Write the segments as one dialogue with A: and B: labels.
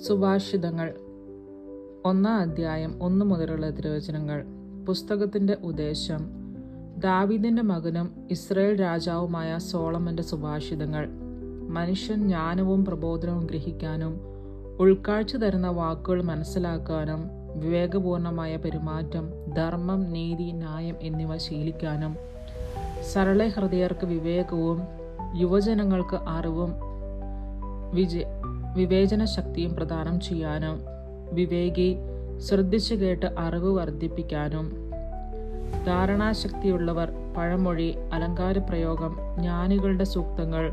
A: സുഭാഷിതങ്ങൾ 1-ാം അധ്യായം 1 മുതലുള്ള തിരുവചനങ്ങൾ. പുസ്തകത്തിന്റെ ഉദ്ദേശം. ദാവീദിന്റെ മകനും ഇസ്രായേൽ രാജാവുമായ സോളമന്റെ സുഭാഷിതങ്ങൾ. മനുഷ്യൻ ജ്ഞാനവും പ്രബോധനവും ഗ്രഹിക്കാനും ഉൾക്കാഴ്ച തരുന്ന വാക്കുകൾ മനസ്സിലാക്കാനും വിവേകപൂർണമായ പെരുമാറ്റം, ധർമ്മം, നീതി, ന്യായം എന്നിവ ശീലിക്കാനും സരള ഹൃദയർക്ക് വിവേകവും യുവജനങ്ങൾക്ക് അറിവും വിവേചന ശക്തിയും പ്രദാനം ചെയ്യാനും വിവേകി ശ്രദ്ധിച്ചു കേട്ട് അറിവ് വർദ്ധിപ്പിക്കാനും ധാരണാശക്തിയുള്ളവർ പഴമൊഴി, അലങ്കാര പ്രയോഗം, ജ്ഞാനികളുടെ സൂക്തങ്ങൾ,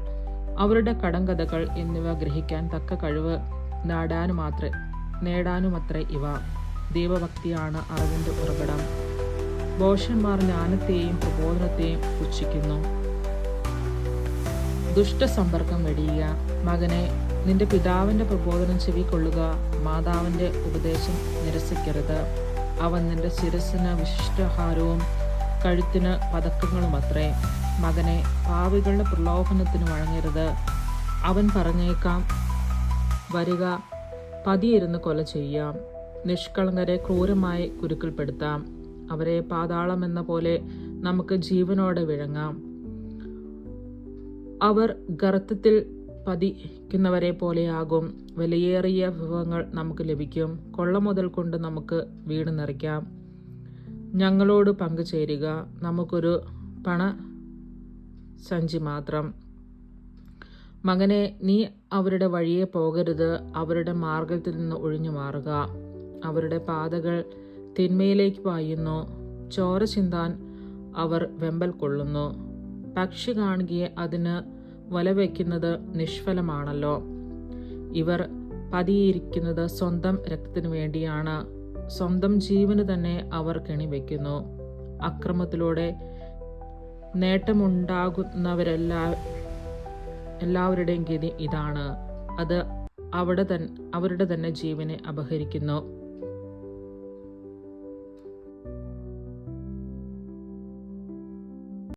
A: അവരുടെ കടങ്കഥകൾ എന്നിവ ഗ്രഹിക്കാൻ തക്ക കഴിവ് നേടാനുമത്രേ ഇവ. ദൈവഭക്തിയാണ് അറിവിന്റെ ഉറവിടം. ഭോഷന്മാർ ജ്ഞാനത്തെയും പ്രബോധനത്തെയും പുച്ഛിക്കുന്നു. ദുഷ്ടസമ്പർക്കം വെടിയുക. മകനെ, നിന്റെ പിതാവിന്റെ പ്രബോധനം ചെവിക്കൊള്ളുക, മാതാവിന്റെ ഉപദേശം നിരസിക്കരുത്. അവൻ നിന്റെ ശിരസിന് വിശിഷ്ടാഹാരവും കഴുത്തിന് പതക്കങ്ങളുമത്രേ. മകനെ, പാപികളുടെ പ്രലോഭനത്തിന് വഴങ്ങരുത്. അവൻ പറഞ്ഞേക്കാം, വരിക, പതിയിരുന്ന് കൊല ചെയ്യാം. നിഷ്കളങ്കരെ ക്രൂരമായി കുരുക്കിൽപ്പെടുത്താം. അവരെ പാതാളമെന്ന പോലെ നമുക്ക് ജീവനോടെ വിഴുങ്ങാം. അവർ ഗർത്തത്തിൽ പതിക്കുന്നവരെ പോലെയാകും. വിലയേറിയ വിഭവങ്ങൾ നമുക്ക് ലഭിക്കും. കൊള്ളമുതൽ കൊണ്ട് നമുക്ക് വീട് നിറയ്ക്കാം. ഞങ്ങളോട് പങ്കുചേരുക, നമുക്കൊരു പണസഞ്ചി മാത്രം. മകനെ, നീ അവരുടെ വഴിയെ പോകരുത്. അവരുടെ മാർഗത്തിൽ നിന്ന് ഒഴിഞ്ഞു മാറുക. അവരുടെ പാതകൾ തിന്മയിലേക്ക് പായുന്നു. ചോര ചിന്താൻ അവർ വെമ്പൽ കൊള്ളുന്നു. പക്ഷി കാണുകയെ അതിന് വലവയ്ക്കുന്നത് നിഷ്ഫലമാണല്ലോ. ഇവർ പതിയിരിക്കുന്നത് സ്വന്തം രക്തത്തിനു വേണ്ടിയാണ്. സ്വന്തം ജീവന് തന്നെ അവർ കെണിവെക്കുന്നു. അക്രമത്തിലൂടെ നേട്ടമുണ്ടാകുന്നവരെല്ലാവരുടെയും ഗതി ഇതാണ്. അത് അവരുടെ തന്നെ ജീവനെ അപഹരിക്കുന്നു.